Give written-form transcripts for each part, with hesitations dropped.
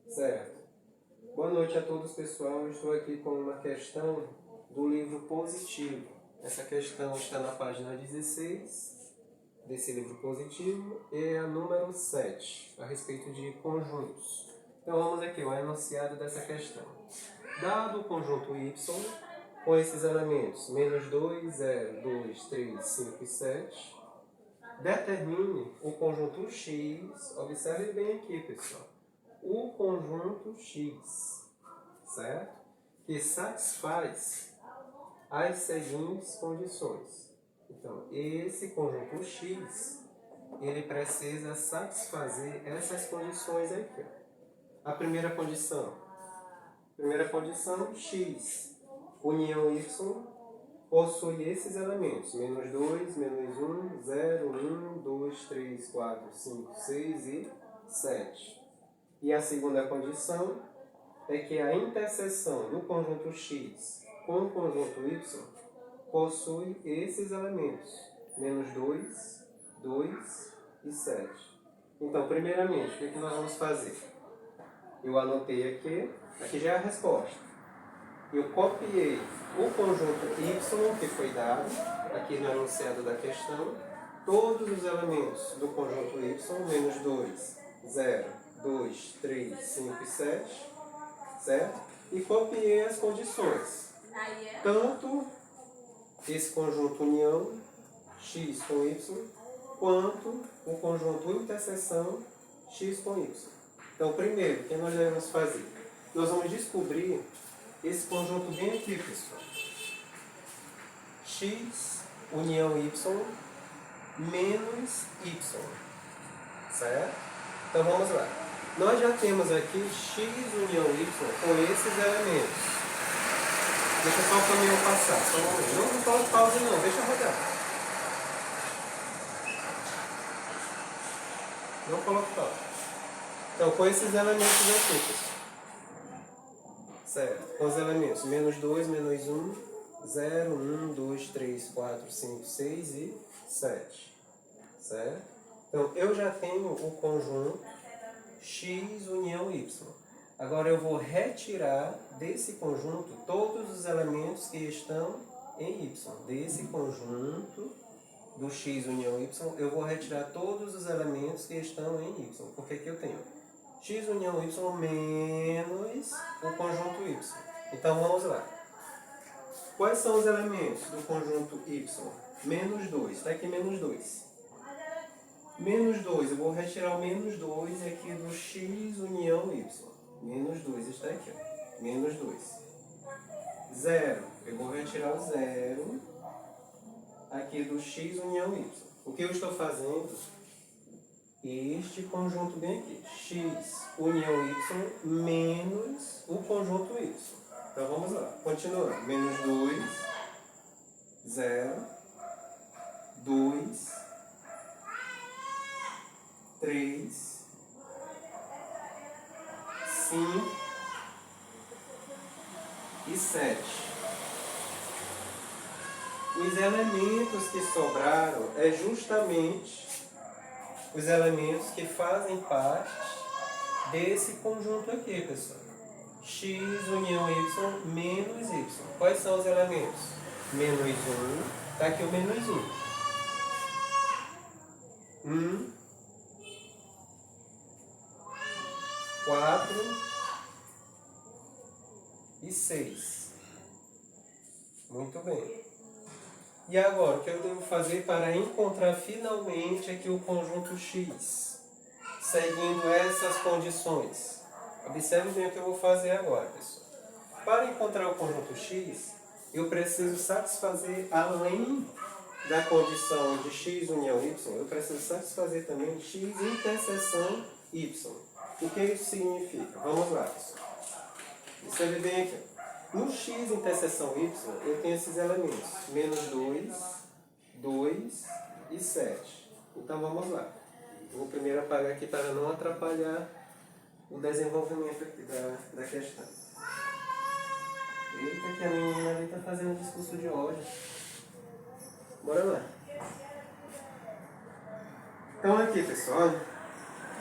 Certo. Boa noite a todos, pessoal. Eu estou aqui com uma questão do livro Positivo. Essa questão está na página 16 desse livro Positivo e é a número 7, a respeito de conjuntos. Então vamos aqui ao enunciado dessa questão. Dado o conjunto Y, com esses elementos menos 2, 0, 2, 3, 5 e 7, determine o conjunto X. Observe bem aqui, pessoal. O conjunto X, certo? Que satisfaz as seguintes condições. Então, esse conjunto X, ele precisa satisfazer essas condições aqui. A primeira condição, X, união Y, possui esses elementos, menos 2, menos 1, 0, 1, 2, 3, 4, 5, 6 e 7. E a segunda condição é que a interseção do conjunto X com o conjunto Y possui esses elementos, menos 2, 2 e 7. Então, primeiramente, o que nós vamos fazer? Eu anotei aqui já é a resposta. Eu copiei o conjunto Y que foi dado, aqui no enunciado da questão, todos os elementos do conjunto Y, menos 2, 0, 2, 3, 5 e 7, certo? E copiei as condições. Tanto esse conjunto união, X com Y, quanto o conjunto interseção, X com Y. Então, primeiro, o que nós devemos fazer? Nós vamos descobrir esse conjunto bem aqui, pessoal. X união Y menos Y, certo? Então, vamos lá. Nós já temos aqui X união Y com esses elementos. Deixa só o caminhão passar, só um momento. Não coloque pausa não, deixa rodar. Não coloque pausa. Então, com esses elementos aqui, pessoal. Certo, com os elementos menos 2, menos 1, 0, 1, 2, 3, 4, 5, 6 e 7. Certo? Então, eu já tenho o conjunto X união Y. Agora eu vou retirar desse conjunto todos os elementos que estão em Y. Desse conjunto do X união Y, eu vou retirar todos os elementos que estão em Y. Porque aqui eu tenho X união Y menos o conjunto Y. Então vamos lá. Quais são os elementos do conjunto Y? Menos 2. Está aqui menos 2. Menos 2, eu vou retirar o menos 2 aqui do X união Y. Menos 2 está aqui, ó. Menos 2. 0, eu vou retirar o 0 aqui do X união Y. O que eu estou fazendo? Este conjunto bem aqui. X união Y menos o conjunto Y. Então vamos lá. Continuando. Menos 2, 0, 2, 3, 5 e 7. Os elementos que sobraram é justamente os elementos que fazem parte desse conjunto aqui, pessoal. X união Y menos Y. Quais são os elementos? Menos 1. Está aqui o menos 1. 1, 4 e 6. Muito bem. E agora, o que eu devo fazer para encontrar finalmente aqui o conjunto X? Seguindo essas condições. Observe bem o que eu vou fazer agora, pessoal. Para encontrar o conjunto X, eu preciso satisfazer, além da condição de X união Y, eu preciso satisfazer também X interseção Y. O que isso significa? Vamos lá, pessoal. Observe bem aqui. No X interseção Y, eu tenho esses elementos. Menos 2, 2 e 7. Então, vamos lá. Eu vou primeiro apagar aqui para não atrapalhar o desenvolvimento aqui da questão. Eita, que a menina ali está fazendo discurso de ódio. Bora lá. Então, aqui, pessoal,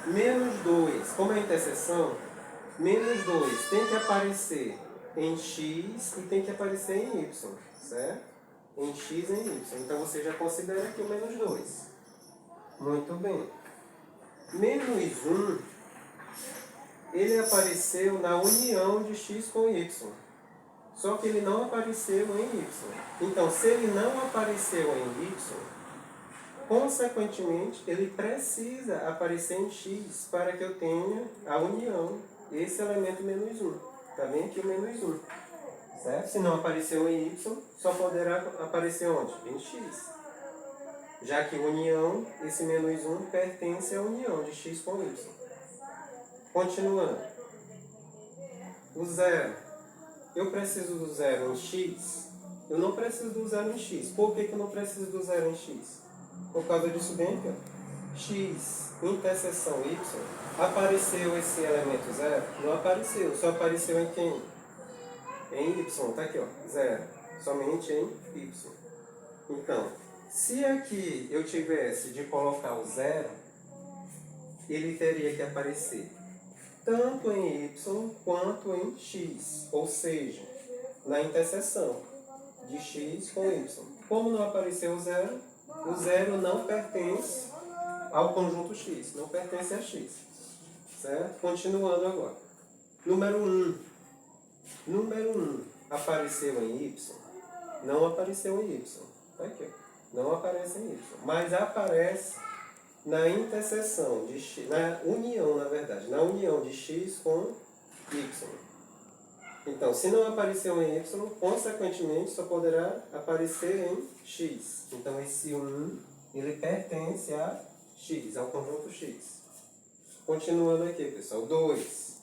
menos 2, como é interseção, Menos 2 tem que aparecer em x e tem que aparecer em y, certo? Em x e em y. Então você já considera aqui o menos 2. Muito bem. Menos 1, ele apareceu na união de x com y. Só que ele não apareceu em y. Então, se ele não apareceu em y, consequentemente, ele precisa aparecer em x para que eu tenha a união, esse elemento menos 1. Está bem aqui o menos 1. Certo? Se não apareceu em y, só poderá aparecer onde? Em x. Já que união, esse menos 1 pertence à união de x com y. Continuando. O zero. Eu preciso do zero em x? Eu não preciso do zero em x. Por que eu não preciso do zero em x? Por causa disso bem aqui, ó. X, interseção y, apareceu esse elemento zero? Não apareceu. Só apareceu em quem? Em y. Está aqui, ó. Zero. Somente em y. Então, se aqui eu tivesse de colocar o zero, ele teria que aparecer tanto em y quanto em x, ou seja, na interseção de x com y. Como não apareceu o zero não pertence ao conjunto x, não pertence a x. Certo? Continuando agora. Número 1. Número 1 apareceu em y? Não apareceu em y. Está aqui, ó. Não aparece em y, mas aparece na interseção de x, na união, na verdade, na união de x com y. Então, se não apareceu em y, consequentemente só poderá aparecer em x. Então, esse 1, ele pertence a x, ao conjunto x. Continuando aqui, pessoal, 2.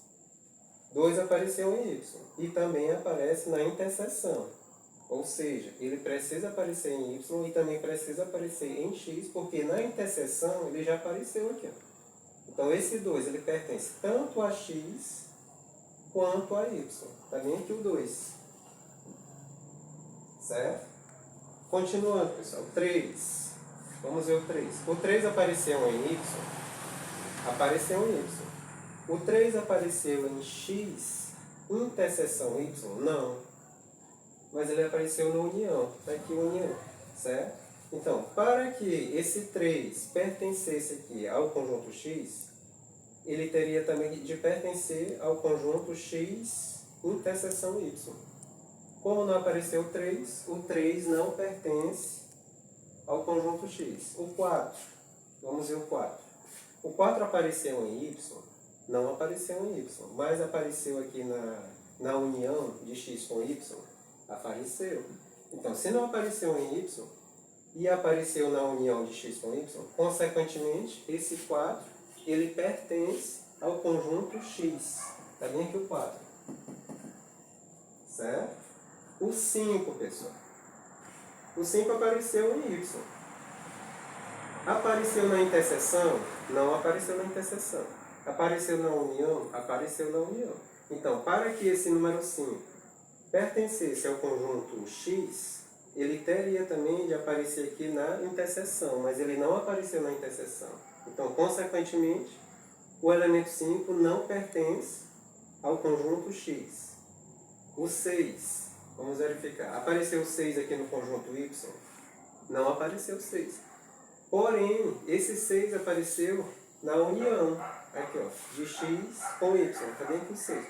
2 apareceu em y e também aparece na interseção. Ou seja, ele precisa aparecer em y e também precisa aparecer em x, porque na interseção ele já apareceu aqui. Ó. Então, esse 2 ele pertence tanto a x quanto a y. Está bem aqui o 2. Certo? Continuando, pessoal. 3. Vamos ver o 3. O 3 apareceu em y. Apareceu em y. O 3 apareceu em x, interseção y? Não. Mas ele apareceu na união. Está aqui união, certo? Então, para que esse 3 pertencesse aqui ao conjunto x, ele teria também de pertencer ao conjunto x interseção y. Como não apareceu o 3 não pertence ao conjunto x. O 4, vamos ver o 4. O 4 apareceu em y? Não apareceu em y, mas apareceu aqui na união de x com y. Apareceu. Então, se não apareceu em y e apareceu na união de x com y, consequentemente, esse 4, ele pertence ao conjunto x. Está bem aqui o 4. Certo? O 5, pessoal. O 5 apareceu em y. Apareceu na interseção? Não apareceu na interseção. Apareceu na união? Apareceu na união. Então, para que esse número 5 pertencesse ao conjunto x, ele teria também de aparecer aqui na interseção, mas ele não apareceu na interseção. Então, consequentemente, o elemento 5 não pertence ao conjunto x. O 6, vamos verificar. Apareceu o 6 aqui no conjunto y? Não apareceu 6. Porém, esse 6 apareceu na união, aqui ó, de x com y. Está bem aqui o 6.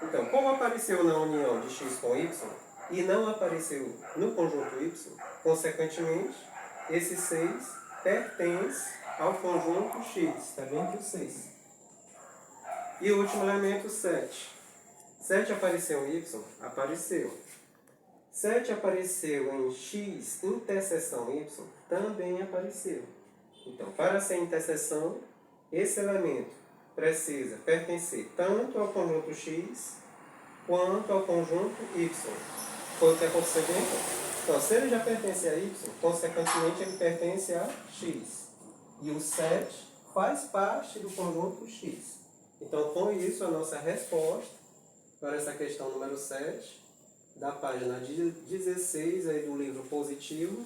Então, como apareceu na união de x com y e não apareceu no conjunto y, consequentemente, esse 6 pertence ao conjunto x. Está bem aqui o 6. E o último elemento, 7. 7 apareceu em y? Apareceu. 7 apareceu em x interseção y? Também apareceu. Então, para ser interseção, esse elemento precisa pertencer tanto ao conjunto x quanto ao conjunto y. Foi o que aconteceu bem aqui. Então, se ele já pertence a y, consequentemente ele pertence a x. E o 7 faz parte do conjunto x. Então, com isso, a nossa resposta para essa questão número 7, da página 16 aí do livro Positivo,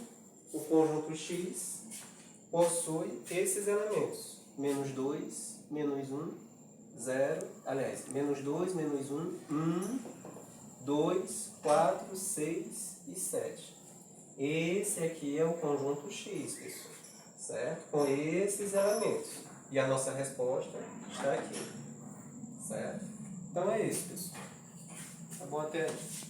o conjunto x possui esses elementos. Menos 2, menos 1, 0, aliás, menos 2, menos 1, 1, 2, 4, 6 e 7. Esse aqui é o conjunto X, pessoal, certo? Com esses elementos. E a nossa resposta está aqui, certo? Então é isso, pessoal. Tá bom até aí.